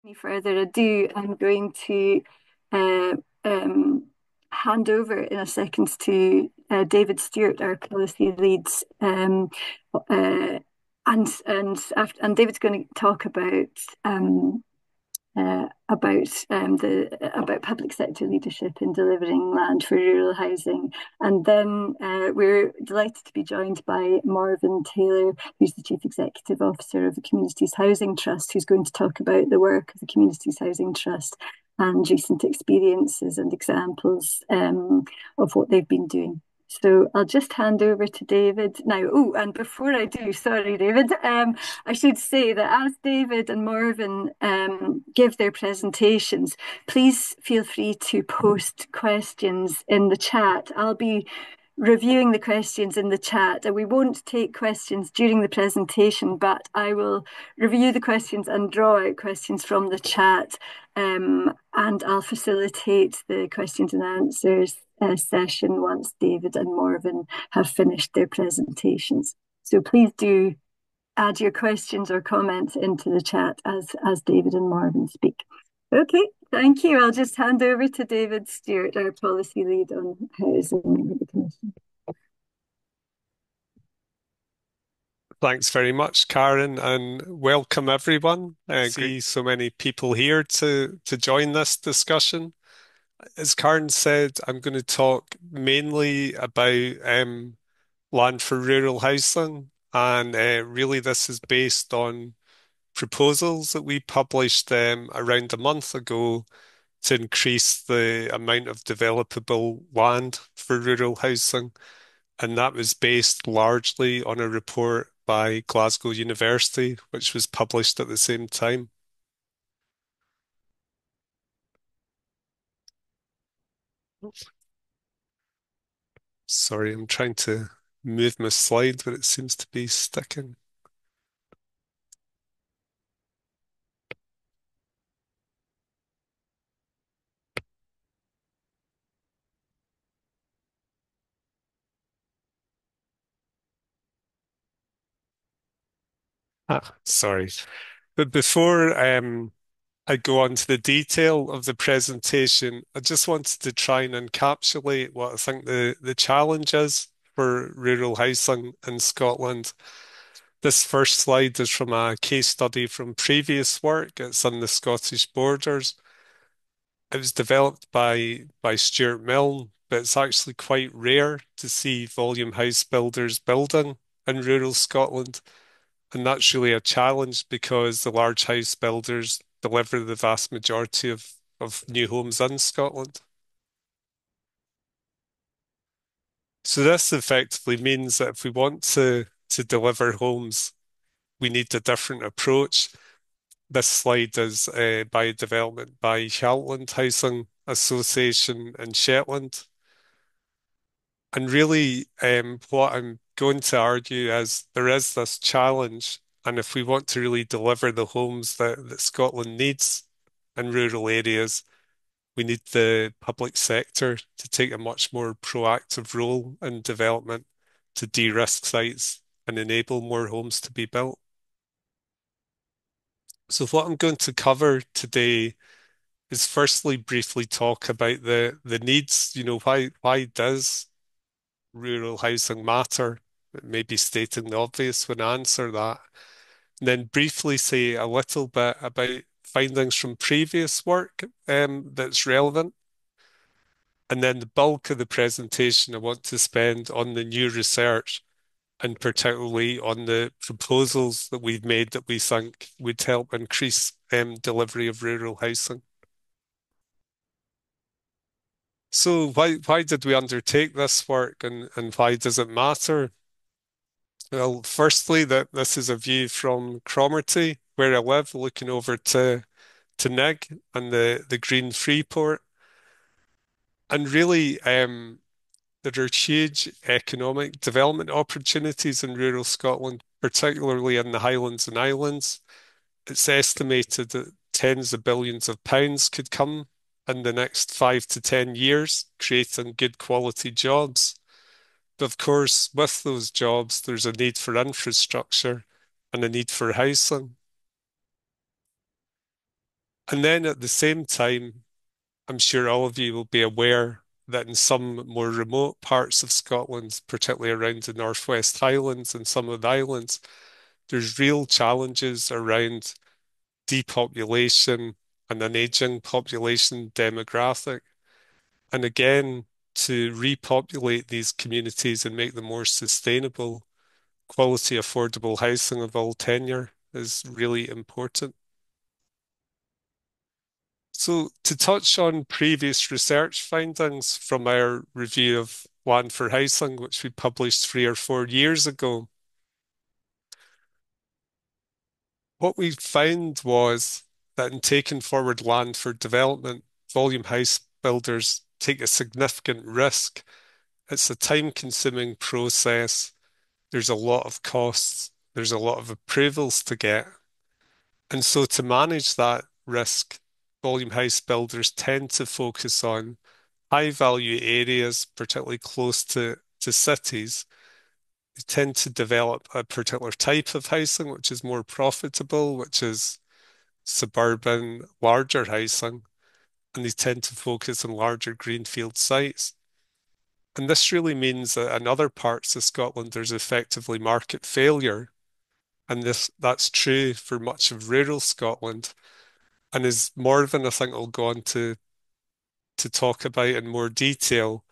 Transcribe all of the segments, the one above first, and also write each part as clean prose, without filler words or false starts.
Any further ado, I'm going to uh, um, hand over in a second to David Stewart, our policy lead, uh, and David's going to talk about public sector leadership in delivering land for rural housing. And then we're delighted to be joined by Marvin Taylor, who's the Chief Executive Officer of the Communities Housing Trust, who's going to talk about the work of the Communities Housing Trust and recent experiences and examples of what they've been doing. So I'll just hand over to David now. Oh, and before I do, sorry, David, I should say that as David and Marvin give their presentations, please feel free to post questions in the chat. I'll be reviewing the questions in the chat, and we won't take questions during the presentation, but I will review the questions and draw out questions from the chat, and I'll facilitate the questions and answers session once David and Marvin have finished their presentations. So please do add your questions or comments into the chat as David and Marvin speak. Okay, thank you. I'll just hand over to David Stewart, our policy lead on housing at the Commission. Thanks very much, Karen, and welcome everyone. I see so many people here to join this discussion. As Karen said, I'm going to talk mainly about land for rural housing, and really this is based on proposals that we published around a month ago to increase the amount of developable land for rural housing. And that was based largely on a report by Glasgow University, which was published at the same time. Sorry, I'm trying to move my slide, but it seems to be sticking. Sorry. But before I go on to the detail of the presentation, I just wanted to try and encapsulate what I think the challenge is for rural housing in Scotland. This first slide is from a case study from previous work. It's on the Scottish borders. It was developed by Stuart Milne, but it's actually quite rare to see volume house builders building in rural Scotland. And that's really a challenge because the large house builders deliver the vast majority of new homes in Scotland. So this effectively means that if we want to deliver homes, we need a different approach. This slide is by a development by Shetland Housing Association in Shetland. And really, what I'm going to argue is there is this challenge, and if we want to really deliver the homes that Scotland needs in rural areas, we need the public sector to take a much more proactive role in development to de-risk sites and enable more homes to be built. So what I'm going to cover today is firstly briefly talk about the needs. Why does rural housing matter? Maybe stating the obvious when I answer that. And then briefly say a little bit about findings from previous work that's relevant. And then the bulk of the presentation I want to spend on the new research and particularly on the proposals that we've made that we think would help increase delivery of rural housing. So why did we undertake this work and why does it matter? Well, firstly, that this is a view from Cromarty, where I live, looking over to Nig and the Green Freeport. And really, there are huge economic development opportunities in rural Scotland, particularly in the Highlands and Islands. It's estimated that tens of billions of pounds could come in the next 5 to 10 years, creating good quality jobs. But of course, with those jobs, there's a need for infrastructure and a need for housing. And then at the same time, I'm sure all of you will be aware that in some more remote parts of Scotland, particularly around the Northwest Highlands and some of the islands, there's real challenges around depopulation and an aging population demographic. And again, to repopulate these communities and make them more sustainable, quality, affordable housing of all tenure is really important. So, to touch on previous research findings from our review of land for housing, which we published 3 or 4 years ago, what we found was that in taking forward land for development, volume house builders take a significant risk. It's a time-consuming process. There's a lot of costs. There's a lot of approvals to get. And so to manage that risk, volume house builders tend to focus on high value areas, particularly close to cities. They tend to develop a particular type of housing, which is more profitable, which is suburban, larger housing, and they tend to focus on larger greenfield sites. And this really means that in other parts of Scotland, there's effectively market failure. And that's true for much of rural Scotland. And as Morven, I think, will go on to talk about in more detail,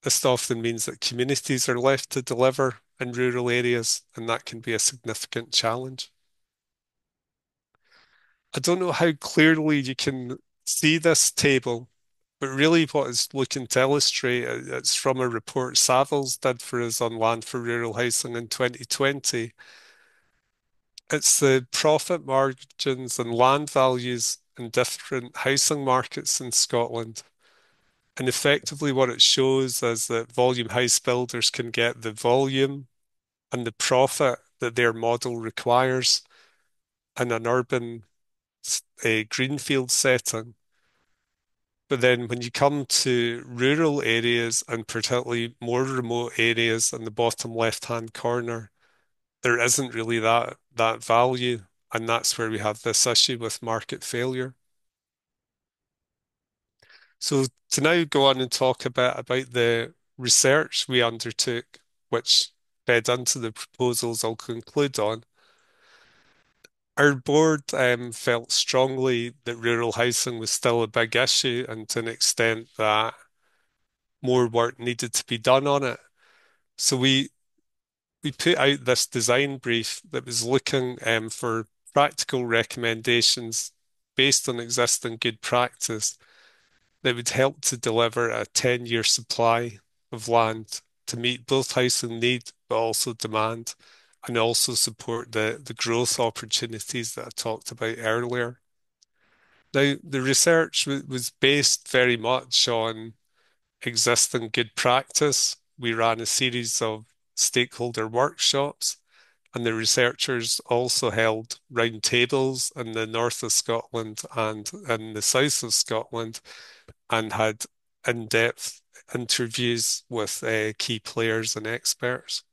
this often means that communities are left to deliver in rural areas, and that can be a significant challenge. I don't know how clearly you can see this table, but really what it's looking to illustrate, it's from a report Savills did for us on land for rural housing in 2020. It's the profit margins and land values in different housing markets in Scotland. And effectively, what it shows is that volume house builders can get the volume and the profit that their model requires in an urban greenfield setting. But then when you come to rural areas and particularly more remote areas in the bottom left-hand corner, there isn't really that value. And that's where we have this issue with market failure. So to now go on and talk about the research we undertook, which fed into the proposals I'll conclude on. Our board felt strongly that rural housing was still a big issue and to an extent that more work needed to be done on it. So we put out this design brief that was looking for practical recommendations based on existing good practice that would help to deliver a 10-year supply of land to meet both housing need but also demand and also support the growth opportunities that I talked about earlier. Now, the research was based very much on existing good practice. We ran a series of stakeholder workshops, and the researchers also held roundtables in the north of Scotland and in the south of Scotland and had in-depth interviews with key players and experts.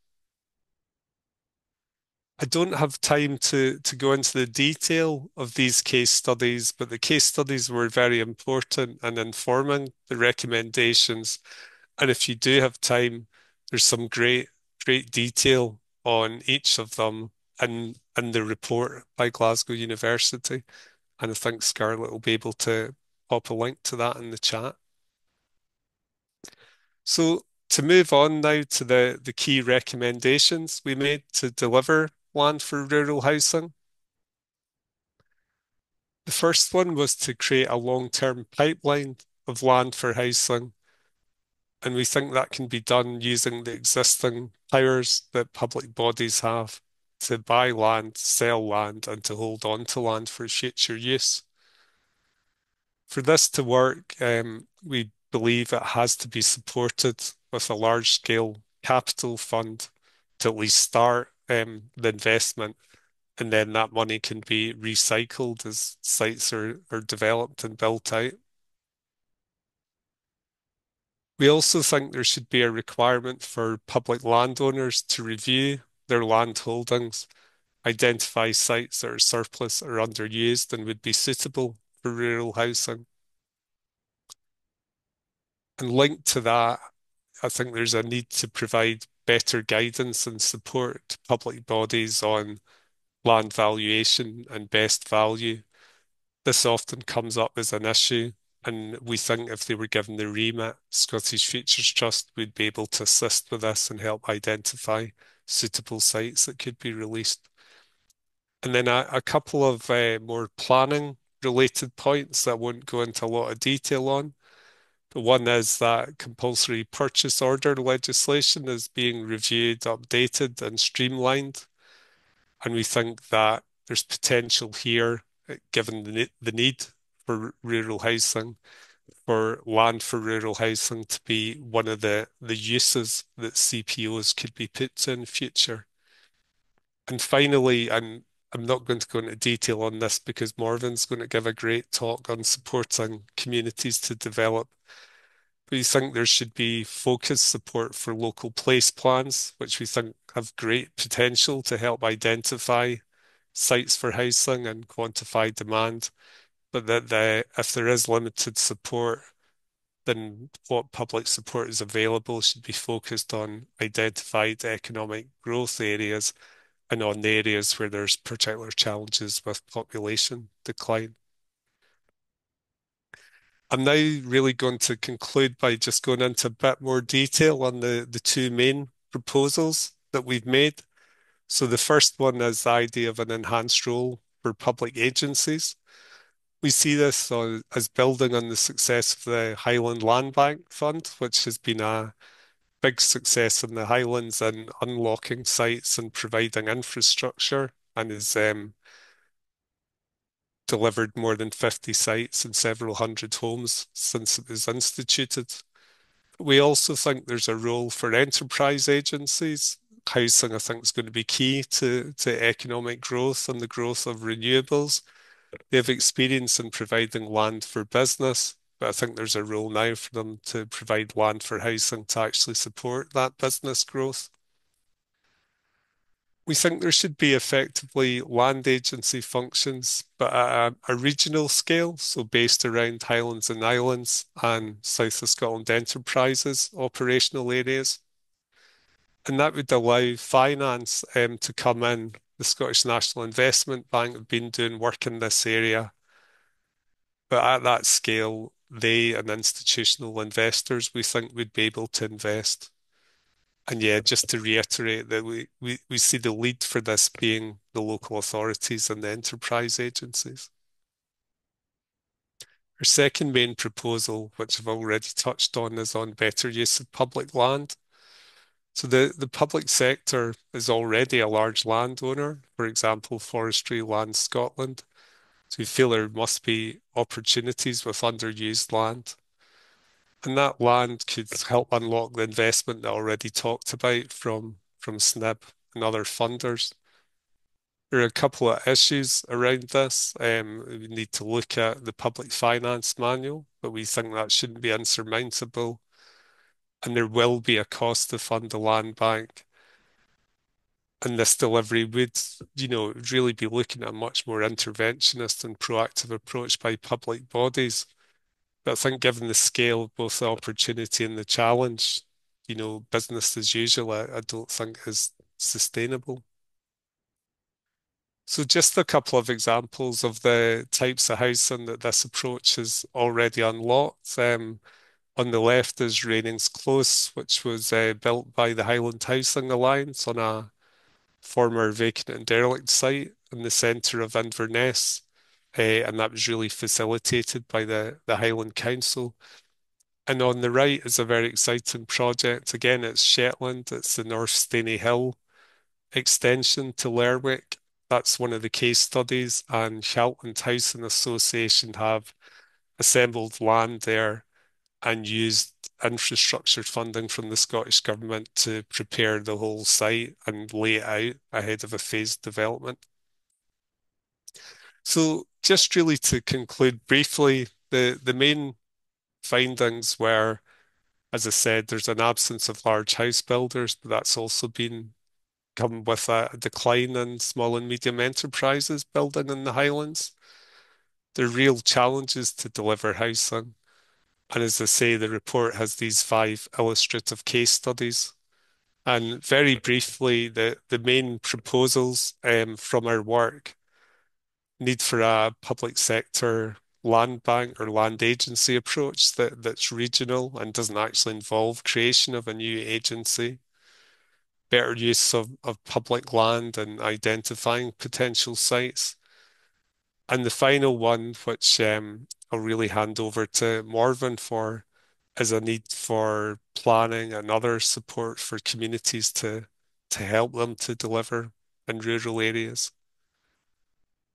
I don't have time to go into the detail of these case studies, but the case studies were very important in informing the recommendations. And if you do have time, there's some great detail on each of them in the report by Glasgow University. And I think Scarlett will be able to pop a link to that in the chat. So to move on now to the key recommendations we made to deliver land for rural housing. The first one was to create a long-term pipeline of land for housing, and we think that can be done using the existing powers that public bodies have to buy land, sell land, and to hold on to land for future use. For this to work, we believe it has to be supported with a large-scale capital fund to at least start the investment, and then that money can be recycled as sites are developed and built out. We also think there should be a requirement for public landowners to review their land holdings, identify sites that are surplus or underused and would be suitable for rural housing. And linked to that, I think there's a need to provide better guidance and support to public bodies on land valuation and best value. This often comes up as an issue, and we think if they were given the remit, Scottish Futures Trust would be able to assist with this and help identify suitable sites that could be released. And then a couple of more planning related points that I won't go into a lot of detail on. But one is that compulsory purchase order legislation is being reviewed, updated, and streamlined. And we think that there's potential here, given the need for rural housing, for land for rural housing to be one of the uses that CPOs could be put to in the future. And finally, and I'm not going to go into detail on this because Morven's going to give a great talk on supporting communities to develop. We think there should be focused support for local place plans, which we think have great potential to help identify sites for housing and quantify demand. But if there is limited support, then what public support is available should be focused on identified economic growth areas and on the areas where there's particular challenges with population decline. I'm now really going to conclude by just going into a bit more detail on the two main proposals that we've made. So the first one is the idea of an enhanced role for public agencies. We see this as building on the success of the Highland Land Bank Fund, which has been a big success in the Highlands in unlocking sites and providing infrastructure and has delivered more than 50 sites and several hundred homes since it was instituted. We also think there's a role for enterprise agencies. Housing, I think, is going to be key to economic growth and the growth of renewables. They have experience in providing land for business, but I think there's a role now for them to provide land for housing to actually support that business growth. We think there should be effectively land agency functions, but at a regional scale, so based around Highlands and Islands and South of Scotland enterprises, operational areas. And that would allow finance to come in. The Scottish National Investment Bank have been doing work in this area, but at that scale, they and institutional investors, we think, would be able to invest. And yeah, just to reiterate that we see the lead for this being the local authorities and the enterprise agencies. Our second main proposal, which I've already touched on, is on better use of public land. So the public sector is already a large landowner, for example, Forestry Land Scotland. So we feel there must be opportunities with underused land. And that land could help unlock the investment that I already talked about from SNIB and other funders. There are a couple of issues around this. We need to look at the public finance manual, but we think that shouldn't be insurmountable. And there will be a cost to fund the land bank. And this delivery would, really be looking at a much more interventionist and proactive approach by public bodies. But I think given the scale of both the opportunity and the challenge, business as usual, I don't think is sustainable. So just a couple of examples of the types of housing that this approach has already unlocked. On the left is Rainings Close, which was built by the Highland Housing Alliance on a former vacant and derelict site in the centre of Inverness. And that was really facilitated by the Highland Council. And on the right is a very exciting project. Again, it's Shetland. It's the North Steny Hill extension to Lerwick. That's one of the case studies. And Shetland Housing Association have assembled land there and used infrastructure funding from the Scottish Government to prepare the whole site and lay it out ahead of a phased development. So just really to conclude briefly, the main findings were, as I said, there's an absence of large house builders, but that's also been come with a decline in small and medium enterprises building in the Highlands. the real challenges to deliver housing. And as I say, the report has these five illustrative case studies. And very briefly, the main proposals from our work need for a public sector land bank or land agency approach that's regional and doesn't actually involve creation of a new agency, better use of public land and identifying potential sites. And the final one, which I'll really hand over to Morven for, is a need for planning and other support for communities to help them to deliver in rural areas.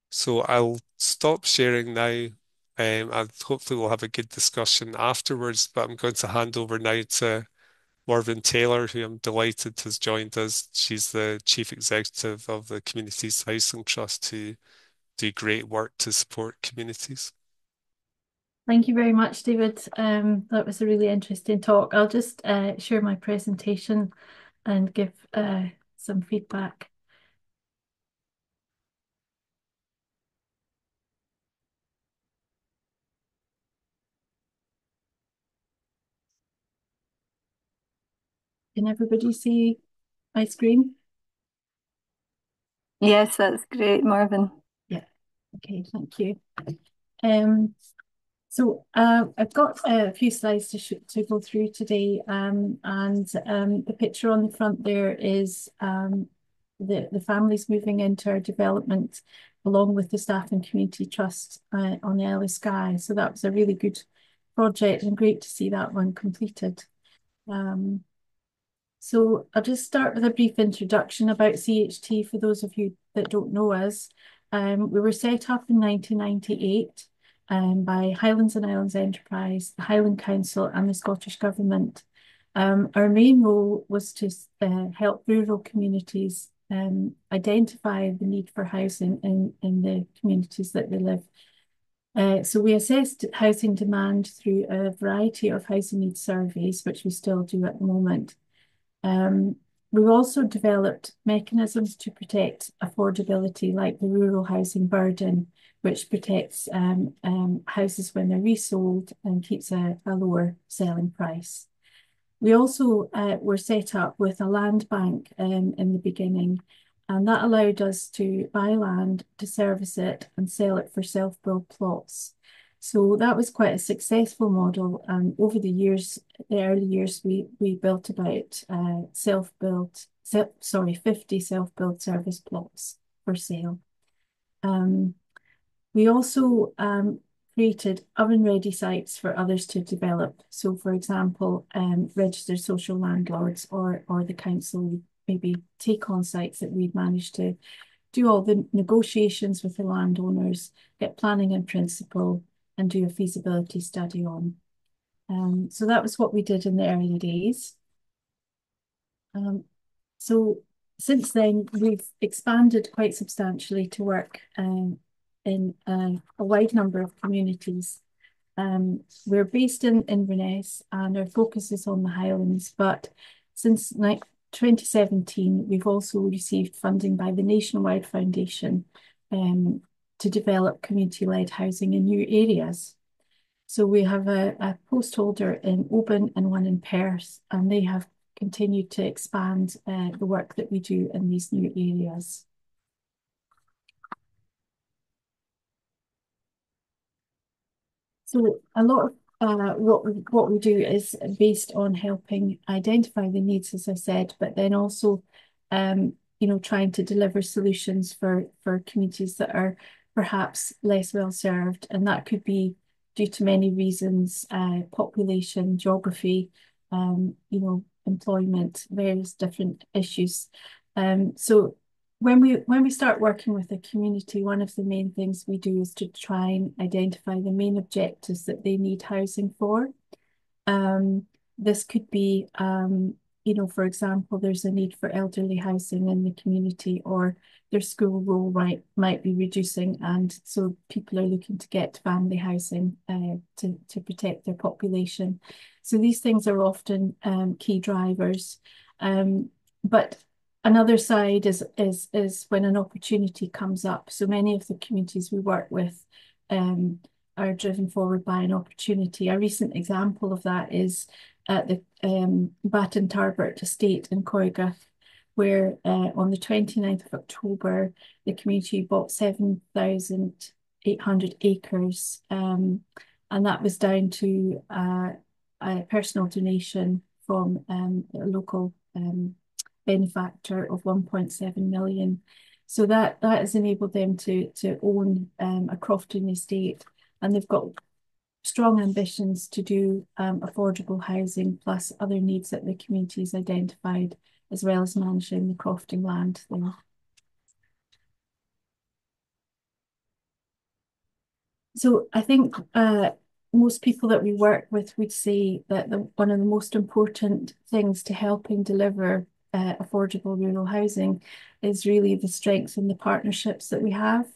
So I'll stop sharing now. And hopefully we'll have a good discussion afterwards, but I'm going to hand over now to Morven Taylor, who I'm delighted has joined us. She's the Chief Executive of the Communities Housing Trust, who do great work to support communities. Thank you very much, David. That was a really interesting talk. I'll just share my presentation and give some feedback. Can everybody see my screen? Yes, that's great, Marvin. Yeah. Okay, thank you. Um, I've got a few slides to go through today, and the picture on the front there is the families moving into our development along with the staff and community trust on the Isle of Skye. So that was a really good project and great to see that one completed. Um, so I'll just start with a brief introduction about CHT for those of you that don't know us. We were set up in 1998 by Highlands and Islands Enterprise, the Highland Council and the Scottish Government. Our main role was to help rural communities identify the need for housing in the communities that they live. So we assessed housing demand through a variety of housing needs surveys, which we still do at the moment. Um, we've also developed mechanisms to protect affordability, like the rural housing burden, which protects houses when they're resold and keeps a lower selling price. We also were set up with a land bank in the beginning, and that allowed us to buy land, to service it, and sell it for self-build plots. So that was quite a successful model. And over the years, the early years, we built about 50 self-build service plots for sale. Um, we also created oven-ready sites for others to develop. So, for example, registered social landlords or the council would maybe take on sites that we'd managed to do all the negotiations with the landowners, get planning in principle, and do a feasibility study on. So that was what we did in the early days. Um, so since then, we've expanded quite substantially to work in a wide number of communities. We're based in Inverness and our focus is on the Highlands, but since 2017, we've also received funding by the Nationwide Foundation to develop community-led housing in new areas. So we have a post holder in Oban and one in Perth, and they have continued to expand the work that we do in these new areas. So a lot of what we do is based on helping identify the needs, as I said, but then also, trying to deliver solutions for communities that are perhaps less well served, and that could be due to many reasons: population, geography, employment, various different issues. So when we start working with a community, one of the main things we do is to try and identify the main objectives that they need housing for. Um, this could be, for example, there's a need for elderly housing in the community, or their school roll might be reducing, and so people are looking to get family housing to protect their population. So these things are often key drivers. But another side is when an opportunity comes up. So many of the communities we work with are driven forward by an opportunity. A recent example of that is at the Baton Tarbert estate in Coiga, where on the 29th of October, the community bought 7,800 acres. And that was down to a personal donation from a local benefactor of 1.7 million. So that has enabled them to own a crofting estate, and they've got strong ambitions to do affordable housing plus other needs that the community's identified, as well as managing the crofting land there. So I think most people that we work with would say that one of the most important things to helping deliver affordable rural housing is really the strengths and the partnerships that we have.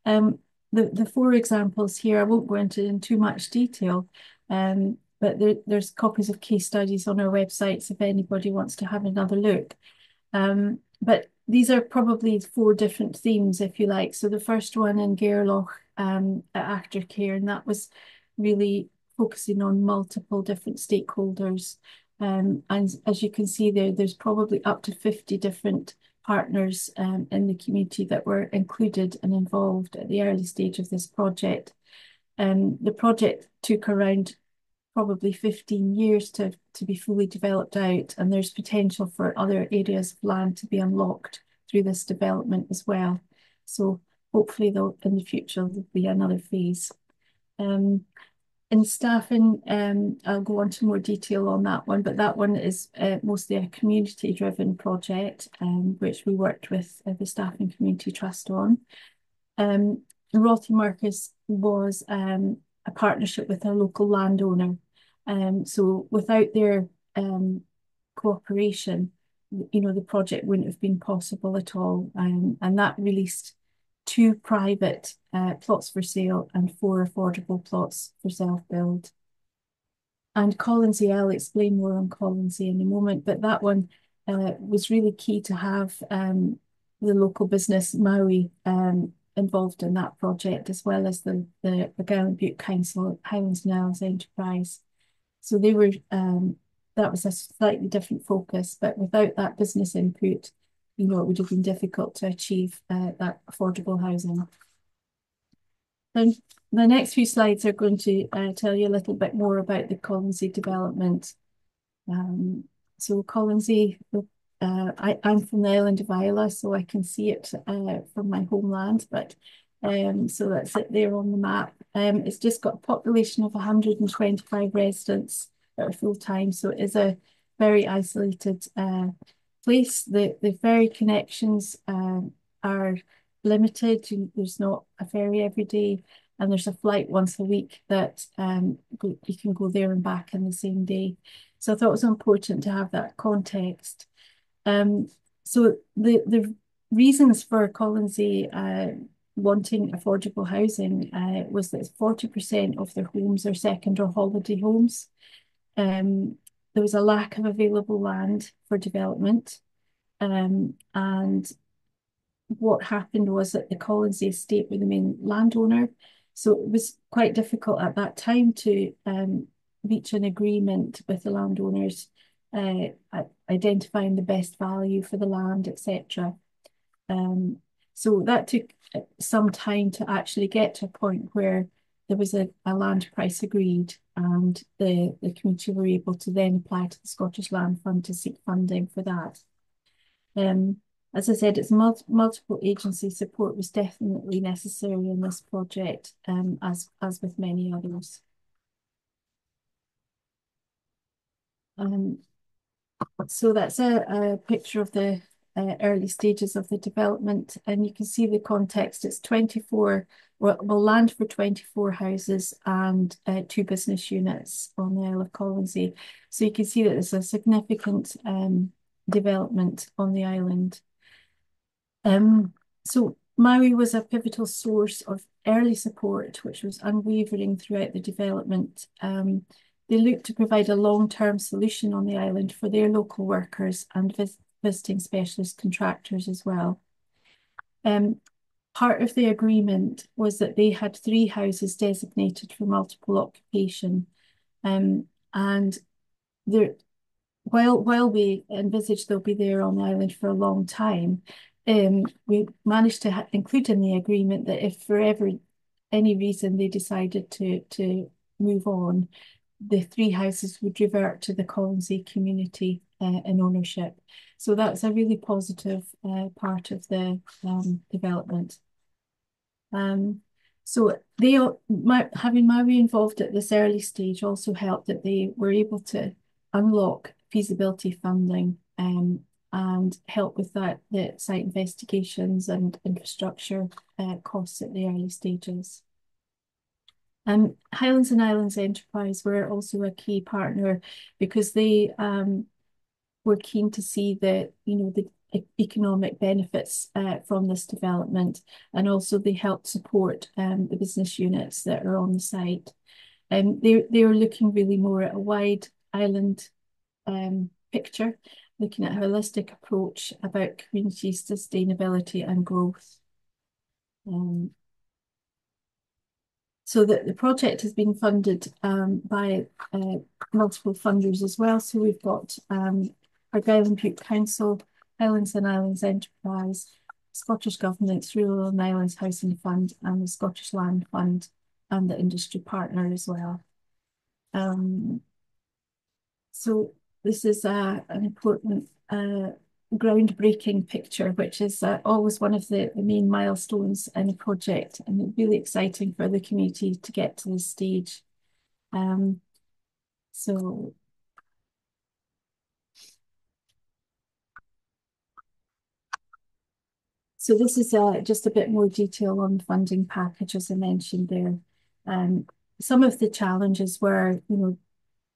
Um, the four examples here, I won't go into in too much detail, but there's copies of case studies on our websites if anybody wants to have another look. But these are probably four different themes, if you like. So the first one in Gairloch at Aftercare, and that was really focusing on multiple different stakeholders. And as you can see there, there's probably up to 50 different partners in the community that were included and involved at the early stage of this project. The project took around probably 15 years to be fully developed out, and there's potential for other areas of land to be unlocked through this development as well. So hopefully in the future there'll be another phase. In staffing, I'll go on to more detail on that one, but that one is mostly a community-driven project, which we worked with the Staffing Community Trust on. Rothy Marcus was a partnership with a local landowner. So without their cooperation, the project wouldn't have been possible at all. And that released two private plots for sale and four affordable plots for self-build. And Collinsay, I'll explain more on Collinsay in a moment, but that one was really key to have the local business Maui involved in that project, as well as the Gallant Butte Council Highlands and Islands Enterprise. So they were that was a slightly different focus, but without that business input, it would have been difficult to achieve that affordable housing. And the next few slides are going to tell you a little bit more about the Collinsay development. So Collinsay, I'm from the island of Islay, so I can see it from my homeland, but so that's it there on the map. It's just got a population of 125 residents that are full-time, so it is a very isolated place. The ferry connections are limited. There's not a ferry every day, and there's a flight once a week that you can go there and back in the same day. So I thought it was important to have that context. So the reasons for Collinsay wanting affordable housing was that 40% of their homes are second or holiday homes. There was a lack of available land for development. And what happened was that the Collinsay estate were the main landowner. So it was quite difficult at that time to reach an agreement with the landowners, identifying the best value for the land, etc. So that took some time to actually get to a point where there was a land price agreed, and the community were able to then apply to the Scottish Land Fund to seek funding for that. As I said, it's multiple agency support was definitely necessary in this project, as with many others. So that's a picture of the early stages of the development, and you can see the context. It's 24, well, land for 24 houses and two business units on the Isle of Collinsay. So you can see that there's a significant development on the island. So Maui was a pivotal source of early support, which was unwavering throughout the development. They looked to provide a long-term solution on the island for their local workers and visiting specialist contractors as well. part of the agreement was that they had 3 houses designated for multiple occupation. And there, while we envisage they'll be there on the island for a long time, we managed to include in the agreement that if for any reason they decided to move on, the 3 houses would revert to the Colonsay community in ownership. So that's a really positive part of the development. Um, so having Maui involved at this early stage also helped that they were able to unlock feasibility funding and help with the site investigations and infrastructure costs at the early stages. Highlands and Islands Enterprise were also a key partner because they were keen to see the economic benefits from this development, and also they helped support the business units that are on the site. They were looking really more at a wide island picture, looking at a holistic approach about community sustainability and growth. So the project has been funded by multiple funders as well. So we've got Argyll and Bute Council, Highlands and Islands Enterprise, Scottish Government's Rural and Islands Housing Fund, and the Scottish Land Fund, and the industry partner as well. So this is an important groundbreaking picture, which is always one of the main milestones in a project, and really exciting for the community to get to this stage. Um, so, so this is just a bit more detail on the funding package, as I mentioned there. Some of the challenges were,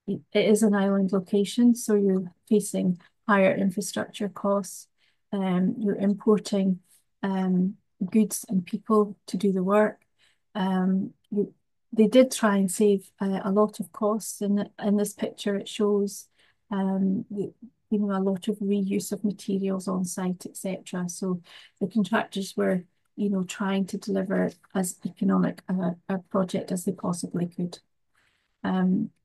it is an island location, so you're facing higher infrastructure costs. You're importing goods and people to do the work. They did try and save a lot of costs. In this picture, it shows a lot of reuse of materials on site, etc. So the contractors were, trying to deliver as economic a project as they possibly could.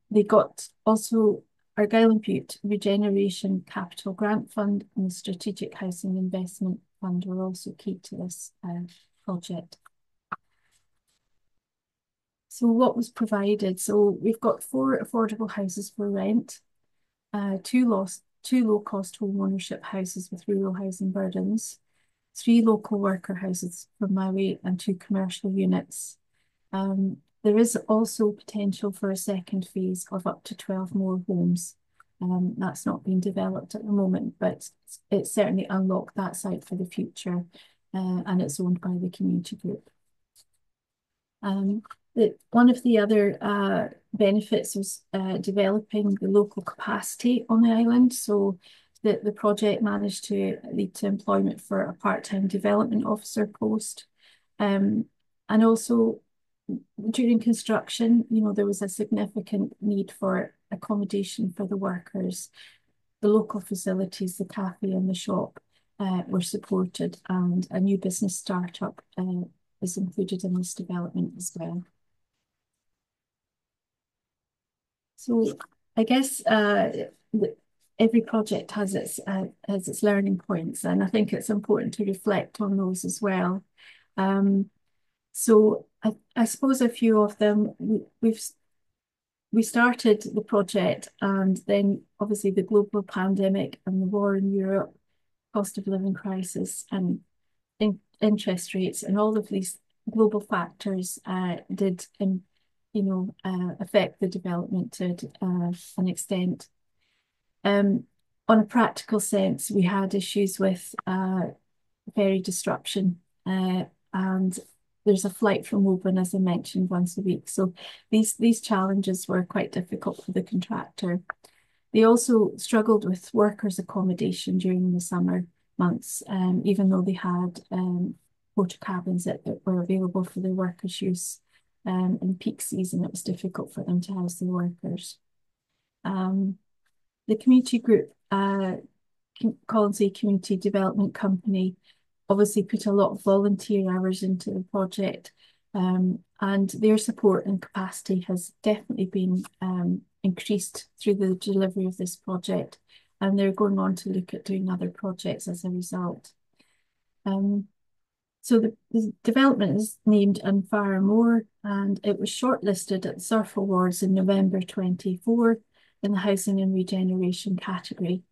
They got also Argyll and Bute Regeneration Capital Grant Fund and the Strategic Housing Investment Fund were also key to this project. So what was provided? So we've got 4 affordable houses for rent, 2 low-cost home ownership houses with rural housing burdens, 3 local worker houses for Maui, and 2 commercial units. There is also potential for a second phase of up to 12 more homes. That's not being developed at the moment, but it's certainly unlocked that site for the future, and it's owned by the community group. One of the other benefits was developing the local capacity on the island. So the project managed to lead to employment for a part-time development officer post. And also during construction, there was a significant need for accommodation for the workers. The local facilities, the cafe and the shop were supported, and a new business startup is included in this development as well. So I guess every project has its learning points, and I think it's important to reflect on those as well. So I suppose a few of them we started the project, and then obviously the global pandemic and the war in Europe, cost of living crisis, and interest rates, and all of these global factors did affect the development to an extent. On a practical sense, we had issues with ferry disruption, and there's a flight from Woburn, as I mentioned, once a week. So these challenges were quite difficult for the contractor. They also struggled with workers' accommodation during the summer months, even though they had porta cabins that were available for their workers' use. In peak season, it was difficult for them to house their workers. The community group, Colonsay Community Development Company, obviously put a lot of volunteer hours into the project, and their support and capacity has definitely been increased through the delivery of this project, and they're going on to look at doing other projects as a result. Um, so the development is named Unfaramore, and it was shortlisted at the SURF Awards in November 24 in the Housing and Regeneration category.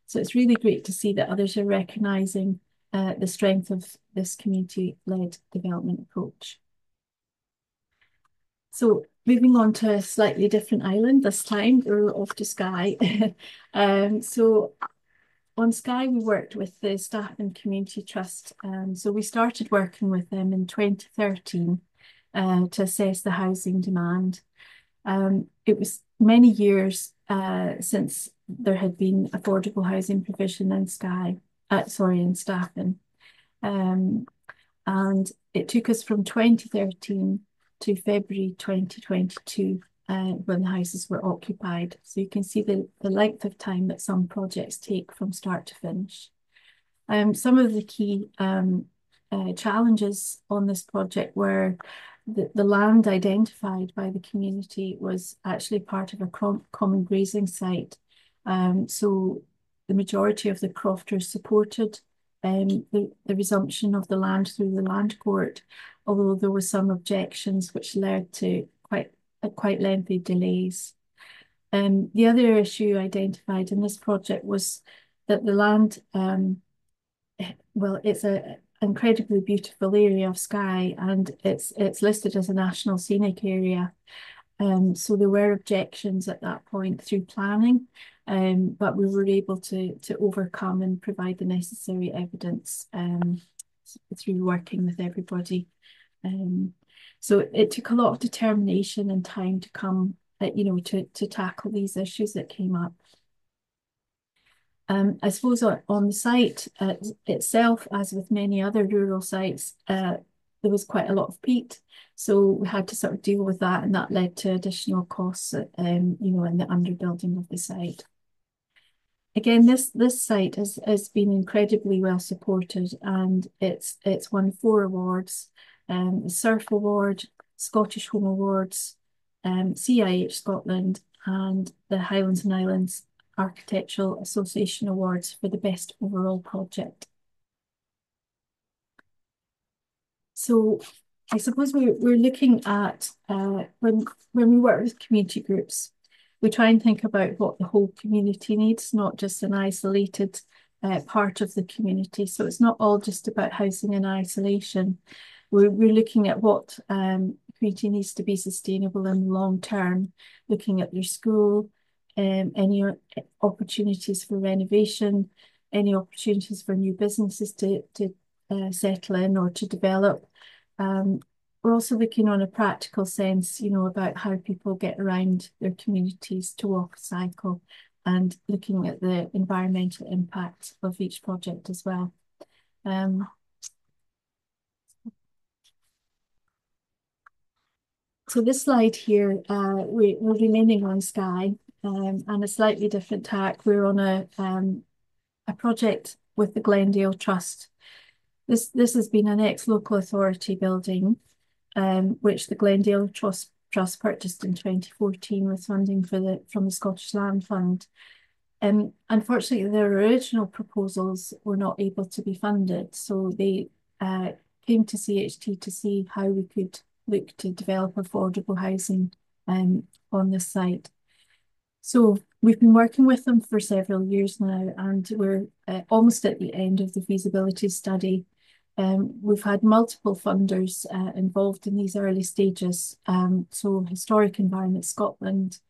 So it's really great to see that others are recognising the strength of this community-led development approach. So moving on to a slightly different island this time, we're off to Skye. So on Skye, we worked with the Staff and Community Trust. So we started working with them in 2013 to assess the housing demand. It was many years since there had been affordable housing provision in Skye, in Staffin. Um, and it took us from 2013 to February 2022 when the houses were occupied. So you can see the length of time that some projects take from start to finish. Some of the key challenges on this project were the land identified by the community was actually part of a common grazing site. So the majority of the crofters supported the resumption of the land through the land court, although there were some objections which led to quite lengthy delays. The other issue identified in this project was that the land, well, it's an incredibly beautiful area of Skye, and it's listed as a national scenic area. So there were objections at that point through planning, but we were able to overcome and provide the necessary evidence through working with everybody. So it took a lot of determination and time to come, to tackle these issues that came up. I suppose on the site itself, as with many other rural sites, there was quite a lot of peat. So we had to sort of deal with that, and that led to additional costs, in the underbuilding of the site. Again, this site has been incredibly well supported, and it's won 4 awards: the SURF Award, Scottish Home Awards, CIH Scotland, and the Highlands and Islands Architectural Association Awards for the best overall project. So I suppose we're looking at when we work with community groups, we try and think about what the whole community needs, not just an isolated part of the community. So it's not all just about housing in isolation. We're looking at what community needs to be sustainable in the long term, looking at their school, any opportunities for renovation, any opportunities for new businesses to settle in or to develop. We're also looking on a practical sense, about how people get around their communities to walk, cycle, and looking at the environmental impact of each project as well. So this slide here, we're remaining on Skye, and a slightly different tack. We're on a project with the Glendale Trust. This has been an ex-local authority building, which the Glendale Trust purchased in 2014 with funding from the Scottish Land Fund. Unfortunately, their original proposals were not able to be funded, so they came to CHT to see how we could look to develop affordable housing on this site. So we've been working with them for several years now, and we're almost at the end of the feasibility study. We've had multiple funders involved in these early stages. So Historic Environment Scotland,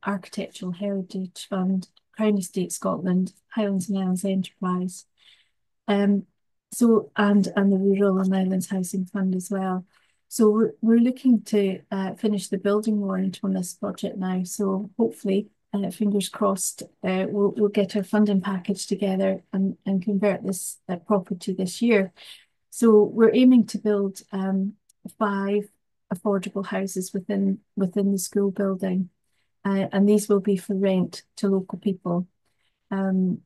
Architectural Heritage Fund, Crown Estate Scotland, Highlands and Islands Enterprise, and the Rural and Islands Housing Fund as well. So we're looking to finish the building warrant on this project now. So hopefully, fingers crossed, we'll get our funding package together and convert this property this year. So we're aiming to build 5 affordable houses within the school building, and these will be for rent to local people. And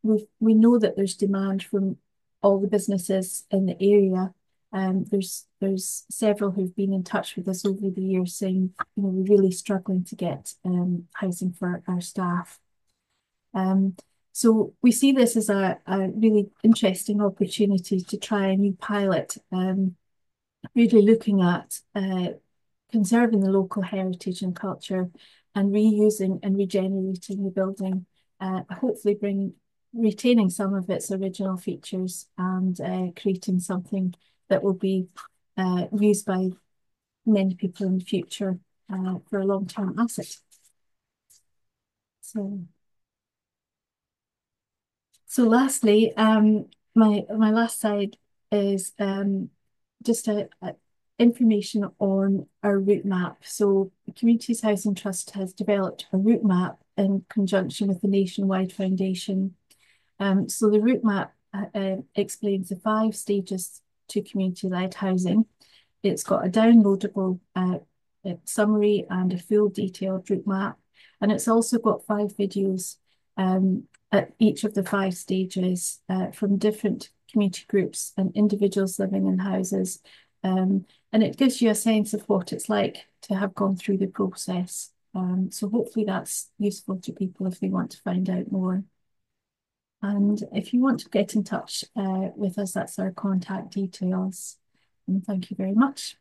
we know that there's demand from all the businesses in the area. There's several who've been in touch with us over the years saying, we're really struggling to get housing for our staff. Um, so we see this as a really interesting opportunity to try a new pilot, really looking at conserving the local heritage and culture and reusing and regenerating the building, hopefully retaining some of its original features and creating something that will be used by many people in the future for a long-term asset. So, so lastly, my last slide is just a information on our route map. So the Communities Housing Trust has developed a route map in conjunction with the Nationwide Foundation. So the route map explains the 5 stages to community-led housing. It's got a downloadable summary and a full detailed route map. And it's also got 5 videos at each of the 5 stages from different community groups and individuals living in houses. And it gives you a sense of what it's like to have gone through the process. So hopefully that's useful to people if they want to find out more. And if you want to get in touch with us, that's our contact details. And thank you very much.